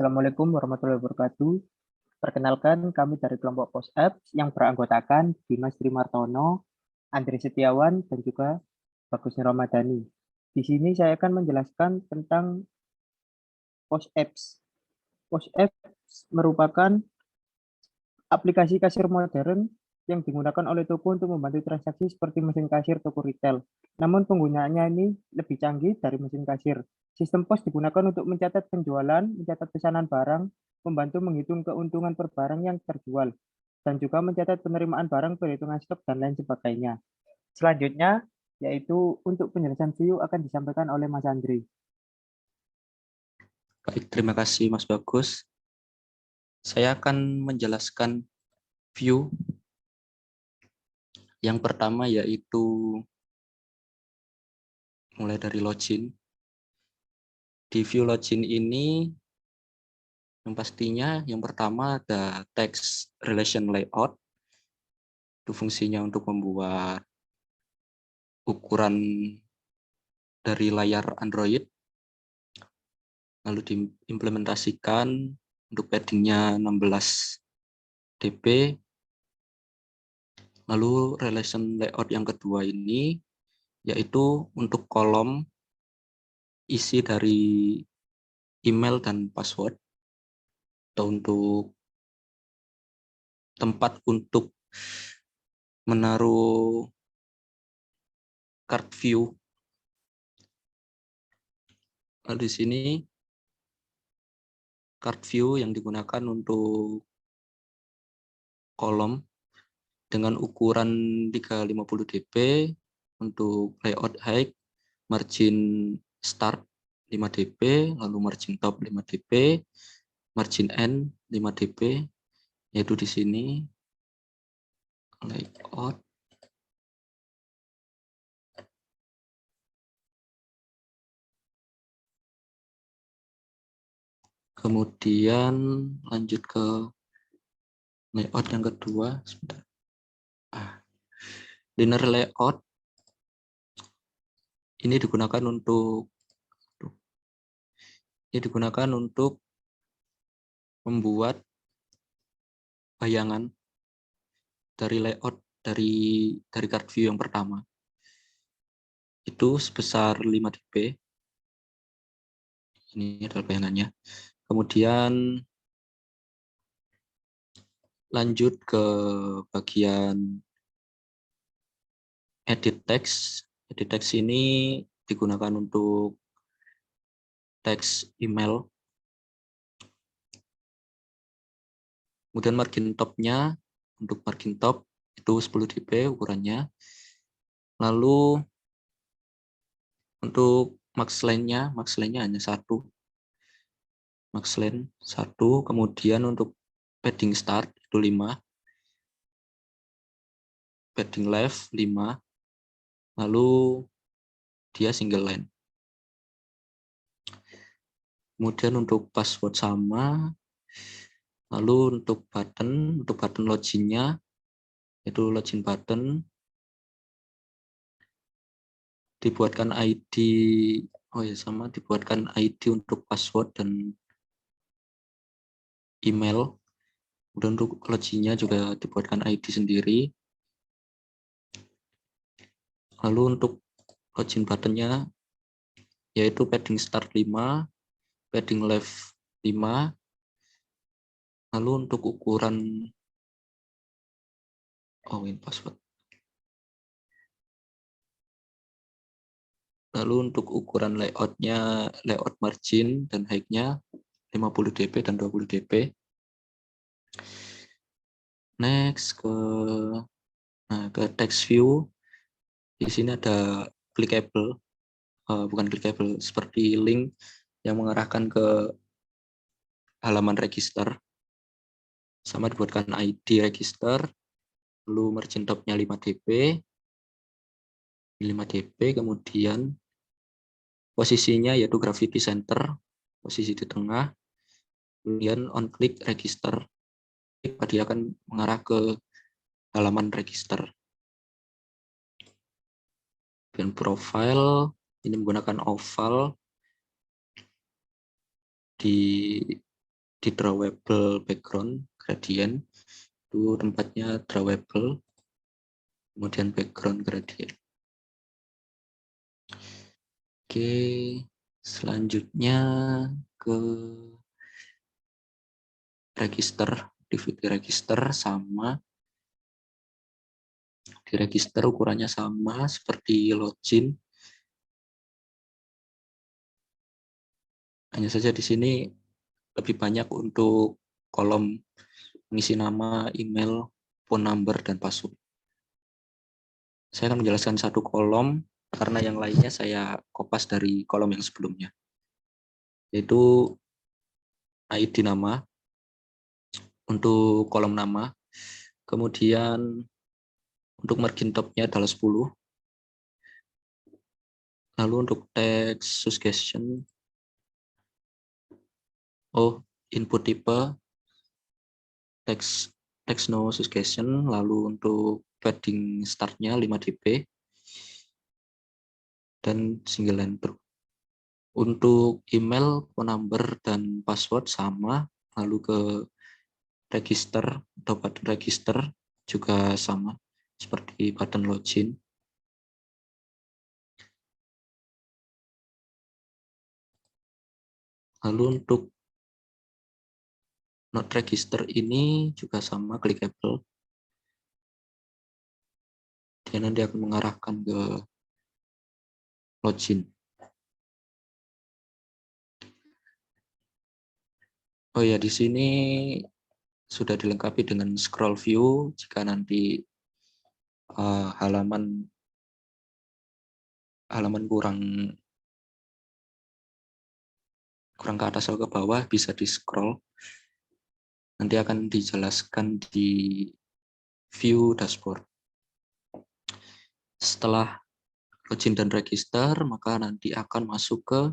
Assalamualaikum warahmatullahi wabarakatuh. Perkenalkan, kami dari kelompok POSAPS yang beranggotakan Dimas Trimartono, Andri Setiawan, dan juga Bagus Ramadhani. Di sini saya akan menjelaskan tentang POSAPS. POSAPS merupakan aplikasi kasir modern yang digunakan oleh toko untuk membantu transaksi seperti mesin kasir toko retail. Namun penggunaannya ini lebih canggih dari mesin kasir. Sistem POS digunakan untuk mencatat penjualan, mencatat pesanan barang, membantu menghitung keuntungan per barang yang terjual, dan juga mencatat penerimaan barang, perhitungan stok, dan lain sebagainya. Selanjutnya, yaitu untuk penjelasan view akan disampaikan oleh Mas Andri. Baik, terima kasih Mas Bagus. Saya akan menjelaskan view. Yang pertama yaitu mulai dari login. Di view login ini yang pastinya yang pertama ada text relation layout. Itu fungsinya untuk membuat ukuran dari layar Android. Lalu diimplementasikan untuk paddingnya 16 dp. Lalu relation layout yang kedua ini yaitu untuk kolom isi dari email dan password, atau untuk tempat untuk menaruh card view. Lalu di sini card view yang digunakan untuk kolom dengan ukuran 350 dp untuk layout height, margin start 5 dp, lalu margin top 5 dp, margin end 5 dp, yaitu di sini layout. Kemudian lanjut ke layout yang kedua. Sebentar. Linear layout ini digunakan untuk membuat bayangan dari layout dari card view yang pertama. Itu sebesar 5 dp. Ini adalah bayangannya. Kemudian lanjut ke bagian edit text. Edit text ini digunakan untuk teks email. Kemudian margin top-nya, untuk margin top itu 10 dp ukurannya. Lalu untuk max line-nya hanya 1. Max line 1. Kemudian untuk padding start itu 5. Padding left 5. Lalu dia single line. Kemudian untuk password sama. Lalu untuk button login-nya itu login button dibuatkan ID, dibuatkan ID untuk password dan email. Kemudian untuk login-nya juga dibuatkan ID sendiri. Lalu untuk login button-nya yaitu padding start 5, padding left 5. Lalu untuk ukuran password. Lalu untuk ukuran layout-nya, layout margin dan height-nya 50 dp dan 20 dp. Next ke text view. Di sini ada clickable, bukan clickable, seperti link yang mengarahkan ke halaman register. Sama dibuatkan ID register, lalu margin top-nya 5 dp, kemudian posisinya yaitu gravity center, posisi di tengah, kemudian on click register, dia akan mengarah ke halaman register. Dan profile ini menggunakan oval, di drawable background gradient itu tempatnya drawable, kemudian background gradient. Oke, selanjutnya ke register, activity register sama di register ukurannya sama seperti login. Hanya saja di sini lebih banyak untuk kolom mengisi nama, email, phone number, dan password. Saya akan menjelaskan satu kolom karena yang lainnya saya kopas dari kolom yang sebelumnya, yaitu ID nama untuk kolom nama, kemudian untuk margin top-nya adalah 10, lalu untuk text suggestion, input type text no suggestion, lalu untuk padding start-nya 5 dp dan single line true. Untuk email, phone number, dan password sama, lalu ke register atau button register juga sama seperti button login. Lalu untuk not register ini juga sama, clickable. Dia nanti akan mengarahkan ke login. Oh ya, di sini sudah dilengkapi dengan scroll view jika nanti halaman kurang ke atas atau ke bawah bisa di scroll. Nanti akan dijelaskan di view dashboard. Setelah login dan register, maka nanti akan masuk ke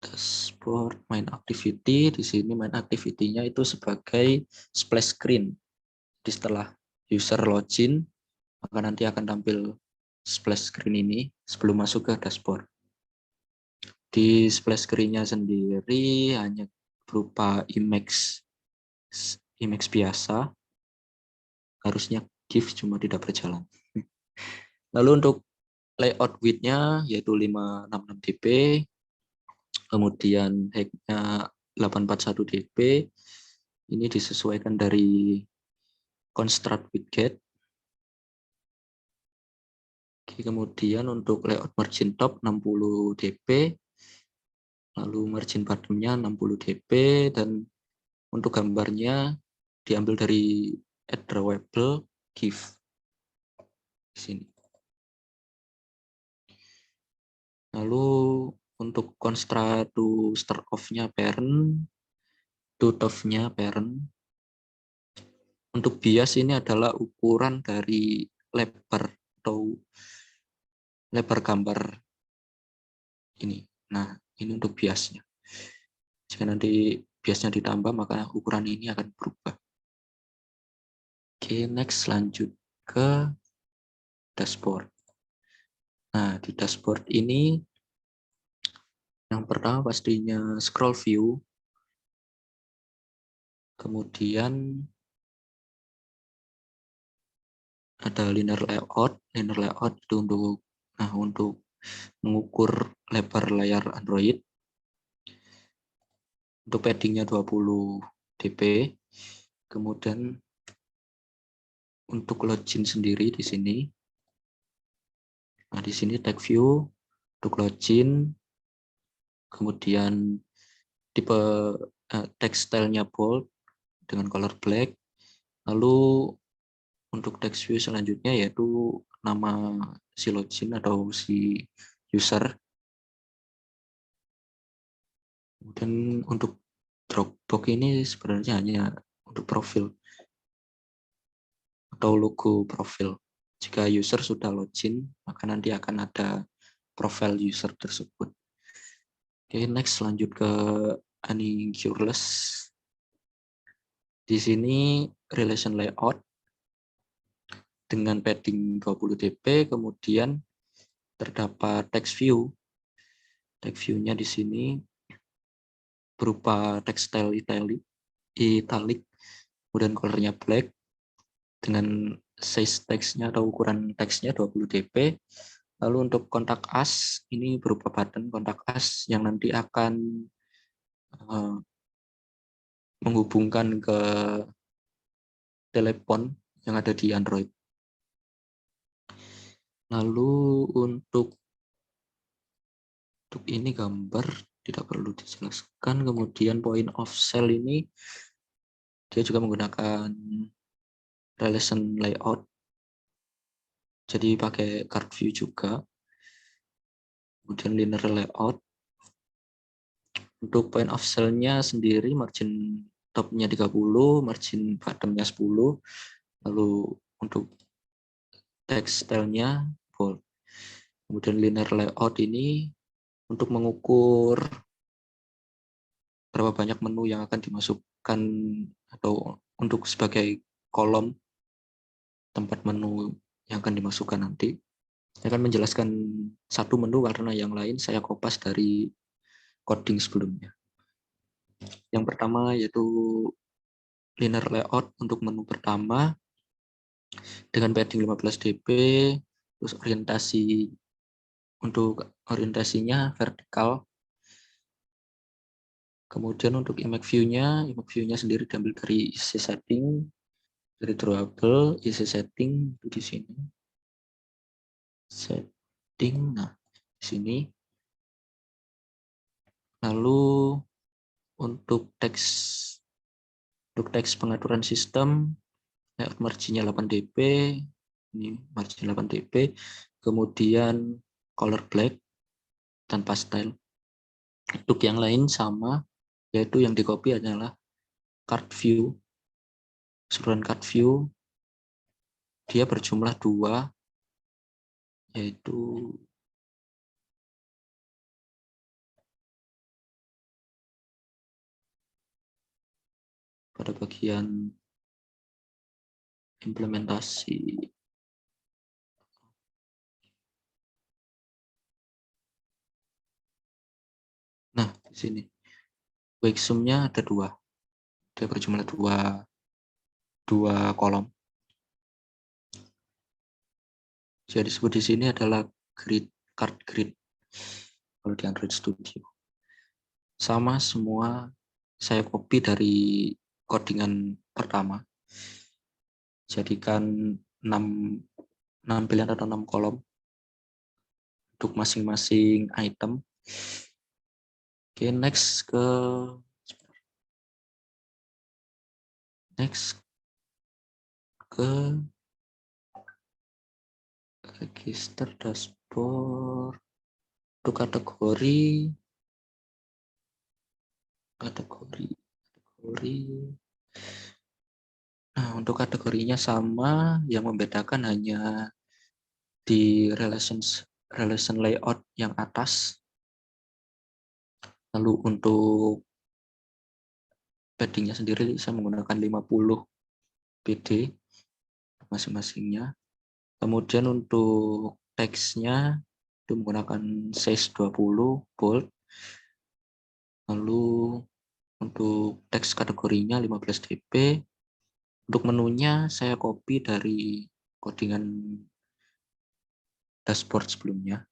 dashboard main activity. Di sini main activity-nya itu sebagai splash screen. Jadi setelah user login, maka nanti akan tampil splash screen ini sebelum masuk ke dashboard. Di splash screen-nya sendiri hanya berupa image biasa. Harusnya GIF cuma tidak berjalan. Lalu untuk layout width-nya yaitu 566 dp, kemudian height-nya 841 dp. Ini disesuaikan dari construct widget. Kemudian untuk layout margin top 60 dp, lalu margin bottom-nya 60 dp, dan untuk gambarnya diambil dari drawable GIF di sini. Lalu untuk construct to start off-nya parent, to top-nya parent. Untuk bias ini adalah ukuran dari lebar atau lebar gambar ini. Nah, ini untuk biasnya. Jika nanti biasnya ditambah, maka ukuran ini akan berubah. Oke, next lanjut ke dashboard. Nah, di dashboard ini yang pertama pastinya scroll view, kemudian ada linear layout. Linear layout itu untuk mengukur lebar layar Android. Untuk paddingnya 20 dp. Kemudian untuk login sendiri di sini. Nah, di sini tag view untuk login. Kemudian tipe text style-nya bold dengan color black. Lalu untuk text view selanjutnya yaitu nama si login atau si user. Dan untuk Dropbox ini sebenarnya hanya untuk profil atau logo profil. Jika user sudah login, maka nanti akan ada profil user tersebut. Oke, next lanjut ke Unicureless. Di sini relation layout dengan padding 20 dp, kemudian terdapat text view. Text view-nya di sini berupa tekstil italic, kemudian colornya black, dengan size teksnya atau ukuran teksnya 20 dp. Lalu untuk kontak as, ini berupa button kontak as yang nanti akan menghubungkan ke telepon yang ada di Android. Lalu untuk ini gambar tidak perlu dijelaskan. Kemudian point of sale ini dia juga menggunakan relation layout, jadi pakai card view juga. Kemudian linear layout. Untuk point of sale-nya sendiri margin top-nya 30, margin bottom-nya 10. Lalu untuk tekstilnya bold. Kemudian linear layout ini untuk mengukur berapa banyak menu yang akan dimasukkan atau untuk sebagai kolom tempat menu yang akan dimasukkan nanti. Saya akan menjelaskan satu menu karena yang lain saya kopas dari coding sebelumnya. Yang pertama yaitu linear layout untuk menu pertama dengan padding 15 dp, terus orientasinya vertikal. Kemudian untuk image view-nya sendiri diambil dari easy setting, dari drawable, easy setting itu di sini. Setting, nah di sini. Lalu untuk teks pengaturan sistem, layout marginnya 8 dp, ini margin 8 dp, kemudian color black dan pastel. Untuk yang lain sama, yaitu yang di copy adalah card view. Keseluruhan card view dia berjumlah 2, yaitu pada bagian implementasi. Nah, di sini wake sum-nya ada 2. Dia berjumlah 2 kolom. Jadi disebut di sini adalah card grid kalau di Android Studio. Sama semua saya copy dari codingan pertama. Jadikan 6 pilihan atau 6 kolom untuk masing-masing item. Oke, next ke register dashboard. Untuk kategori. Nah, untuk kategorinya sama, yang membedakan hanya di relation layout yang atas. Lalu untuk paddingnya sendiri saya menggunakan 50 pd masing-masingnya. Kemudian untuk teksnya itu menggunakan size 20 bold. Lalu untuk teks kategorinya 15 dp. Untuk menunya saya copy dari codingan dashboard sebelumnya.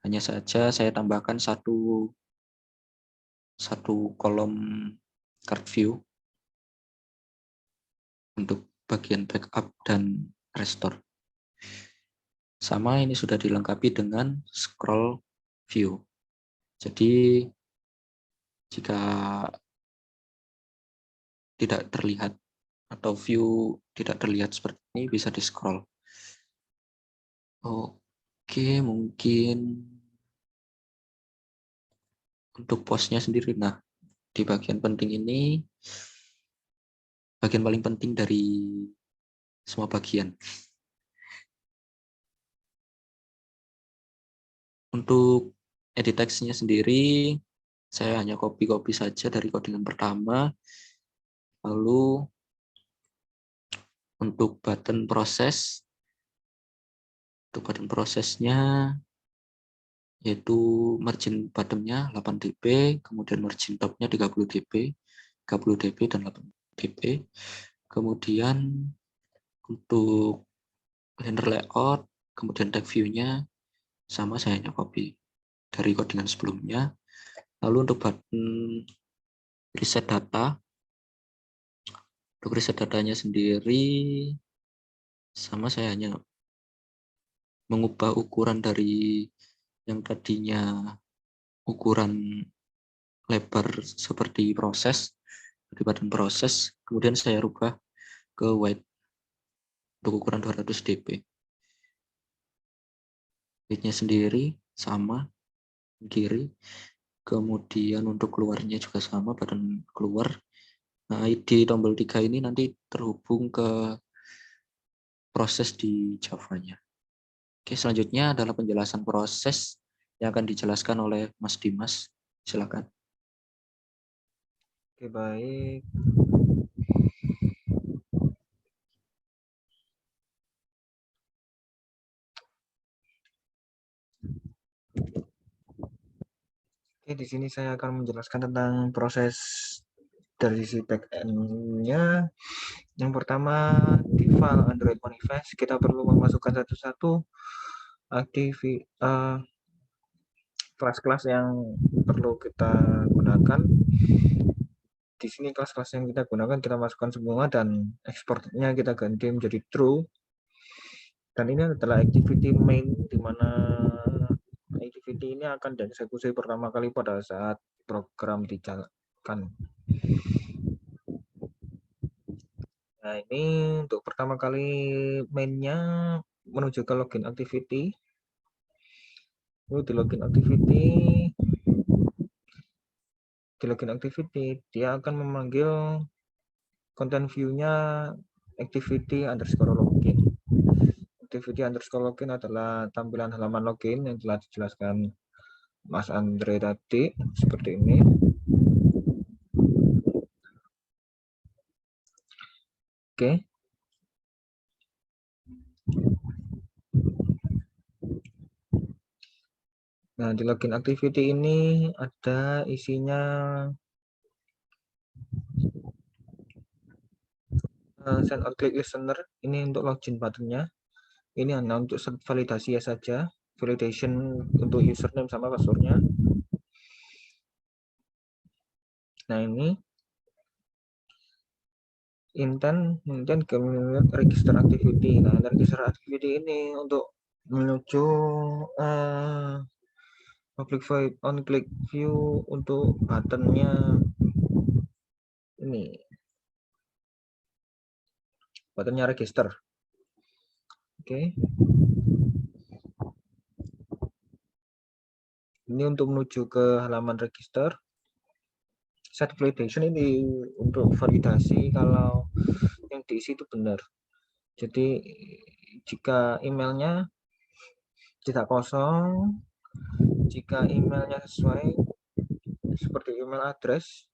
Hanya saja saya tambahkan satu kolom card view untuk bagian backup dan restore. Sama ini sudah dilengkapi dengan scroll view. Jadi jika tidak terlihat atau view tidak terlihat seperti ini, bisa di scroll. Oke, mungkin untuk postnya sendiri. Nah, di bagian penting ini, bagian paling penting dari semua bagian. Untuk edit teksnya sendiri, saya hanya copy saja dari codingan pertama. Lalu untuk button proses, untuk button prosesnya yaitu margin bottom-nya 8 dp, kemudian margin top-nya 30 dp, 30 dp dan 8 dp. Kemudian untuk render layout, kemudian tag view-nya sama, saya hanya copy dari codingan sebelumnya. Lalu untuk button reset data, untuk reset datanya sendiri sama, saya hanya mengubah ukuran dari yang tadinya ukuran lebar seperti proses, di button proses, kemudian saya rubah ke width untuk ukuran 200 dp. Width-nya sendiri sama kiri, kemudian untuk keluarnya juga sama, button keluar. Nah, ID tombol 3 ini nanti terhubung ke proses di Java-nya. Oke, selanjutnya adalah penjelasan proses yang akan dijelaskan oleh Mas Dimas. Silakan. Oke, baik. Oke, di sini saya akan menjelaskan tentang proses dari sisi backend-nya. Yang pertama, di file Android Manifest, kita perlu memasukkan satu-satu kelas-kelas yang perlu kita gunakan. Di sini kelas-kelas yang kita gunakan kita masukkan semua dan ekspornya kita ganti menjadi true. Dan ini adalah activity main, di mana activity ini akan dieksekusi pertama kali pada saat program dijalankan. Nah, ini untuk pertama kali mainnya menuju ke login activity. Lalu di login activity, dia akan memanggil content view-nya activity underscore login. Activity underscore login adalah tampilan halaman login yang telah dijelaskan Mas Andre tadi, seperti ini. Oke. Nah, di login activity ini ada isinya send on click listener. Ini untuk login buttonnya. Ini hanya untuk validasi ya saja, validation untuk username sama passwordnya. Nah, ini intent ke register activity. Nah, register activity ini untuk menuju public void on click view untuk buttonnya ini, buttonnya register. Oke. Ini untuk menuju ke halaman register. Set validation ini untuk validasi kalau yang diisi itu benar. Jadi jika emailnya tidak kosong, jika emailnya sesuai seperti email address,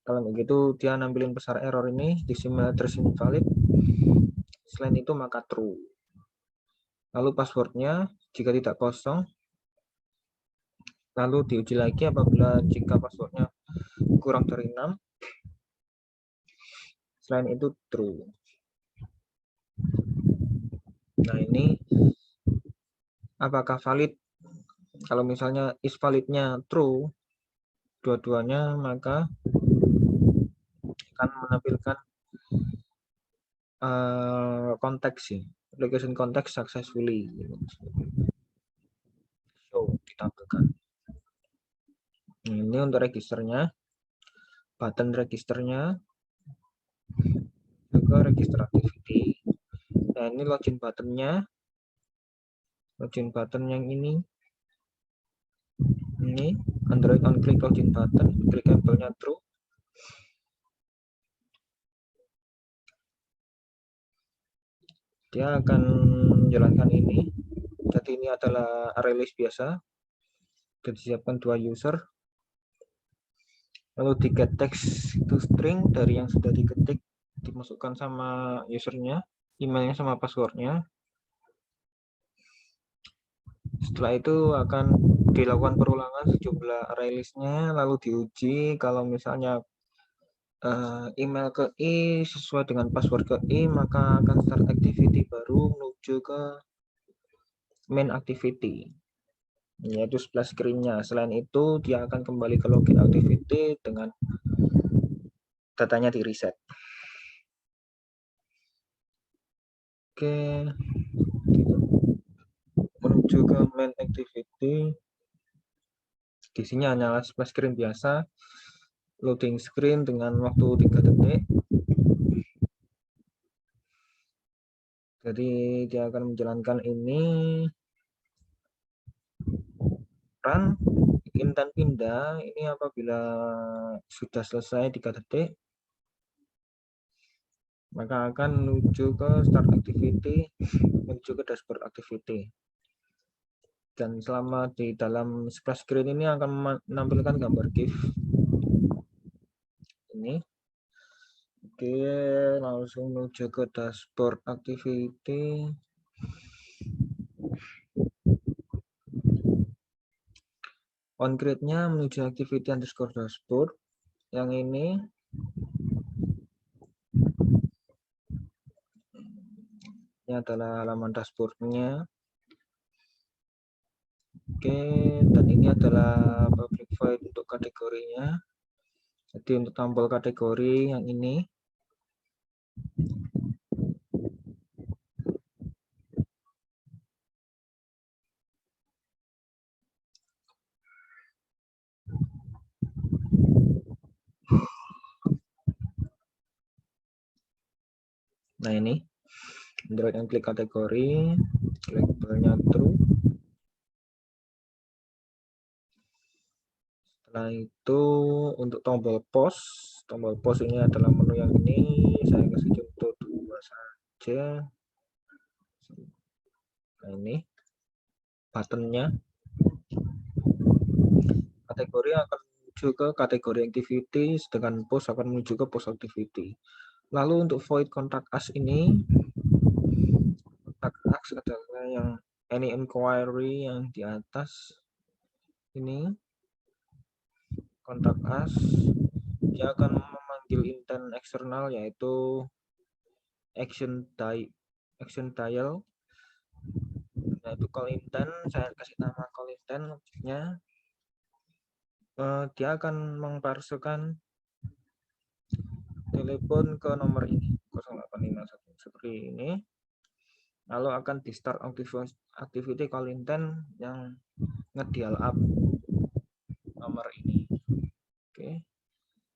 kalau begitu dia nampilin besar error ini, this email address invalid. Selain itu maka true. Lalu passwordnya jika tidak kosong, lalu diuji lagi apabila jika passwordnya kurang dari 6. Selain itu true. Nah, ini apakah valid? Kalau misalnya is validnya true dua-duanya, maka akan menampilkan konteks sih, application context successfully. So, ditampilkan. Ini untuk registernya, button registernya, juga register activity. Nah, ini login buttonnya, login button yang ini Android on click login button, clickable-nya true. Dia akan menjalankan ini. Jadi ini adalah array list biasa. Sudah disiapkan 2 user. Lalu di get text to string dari yang sudah diketik dimasukkan sama usernya, emailnya sama passwordnya. Setelah itu akan dilakukan perulangan sejumlah array list-nya, lalu diuji kalau misalnya email ke I sesuai dengan password ke I, maka akan start activity baru menuju ke main activity, yaitu splash screen-nya. Selain itu, dia akan kembali ke login activity dengan datanya di reset. Oke, menuju ke main activity. Di sini hanyalah splash screen biasa, loading screen dengan waktu 3 detik. Jadi dia akan menjalankan ini, run, bikin dan pindah. Ini apabila sudah selesai 3 detik, maka akan menuju ke start activity, menuju ke dashboard activity. Dan selama di dalam splash screen ini akan menampilkan gambar GIF ini. Oke, langsung menuju ke dashboard activity. On grid-nya menuju activity underscore dashboard. Yang ini adalah halaman dashboard-nya. Oke, dan ini adalah public void untuk kategorinya. Jadi untuk tombol kategori yang ini, nah ini Android yang klik kategori, labelnya true. Setelah itu untuk tombol post ini adalah menu yang ini, saya kasih contoh 2 saja. Nah ini buttonnya, kategori akan menuju ke kategori activity, sedangkan post akan menuju ke post activity. Lalu untuk void contact us ini, contact us adalah yang any inquiry yang di atas ini, contact us, dia akan memanggil intent eksternal yaitu action dial, yaitu call intent. Saya kasih nama call intent objeknya. Dia akan memparsekan telepon ke nomor ini 0851 seperti ini, lalu akan di start activity call intent yang ngedial up nomor ini. Oke,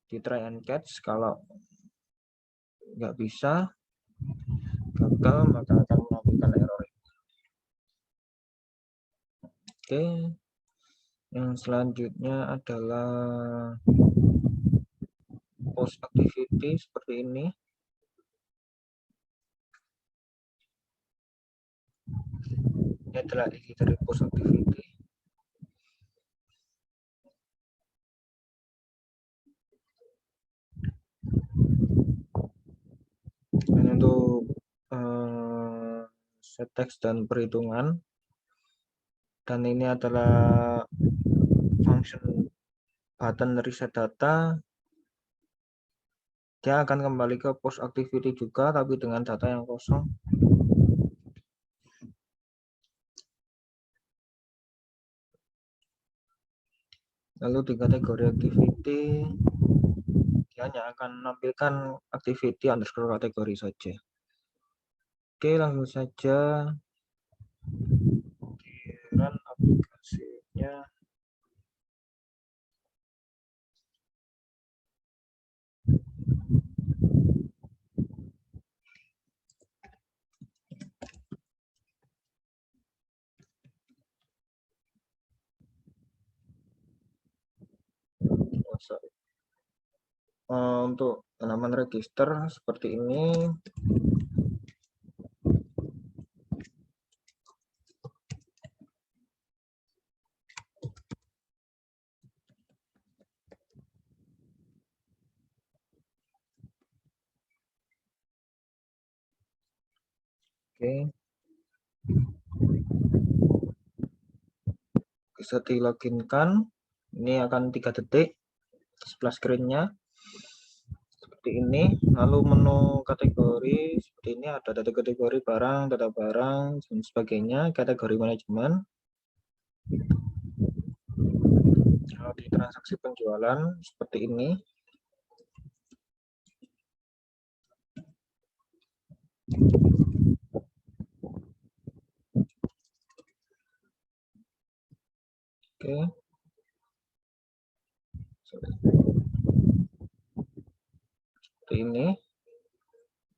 di try and catch, kalau nggak bisa, gagal, maka akan menampilkan error ini. Oke, yang selanjutnya adalah post activity seperti ini. Ini adalah isi dari post activity. Dan untuk set text dan perhitungan, dan ini adalah function button reset data. Dia akan kembali ke post activity juga, tapi dengan data yang kosong. Lalu di kategori activity, dia hanya akan menampilkan activity underscore kategori saja. Oke, langsung saja di run aplikasinya. Untuk halaman register seperti ini. Oke. bisa di loginkan. Ini akan 3 detik sebelah screen-nya seperti ini. Lalu menu kategori seperti ini, ada data kategori barang, data barang, dan sebagainya, kategori manajemen. Kalau di transaksi penjualan seperti ini. Oke. Seperti ini.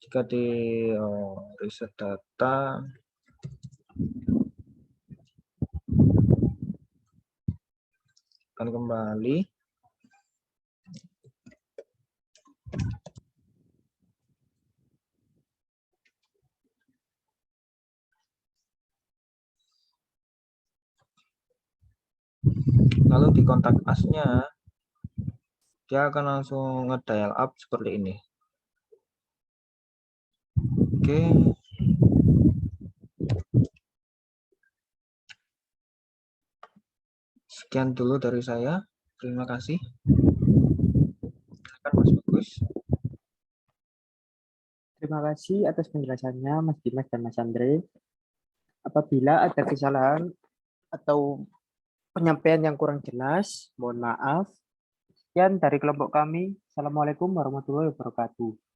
Jika di reset data, akan kembali. Lalu di kontak us-nya, dia akan langsung nge-dial up seperti ini. Oke. Sekian dulu dari saya. Terima kasih. Silakan Mas Bagus. Terima kasih atas penjelasannya Mas Dimas dan Mas Andre. Apabila ada kesalahan atau penyampaian yang kurang jelas, mohon maaf. Sekian dari kelompok kami. Assalamualaikum warahmatullahi wabarakatuh.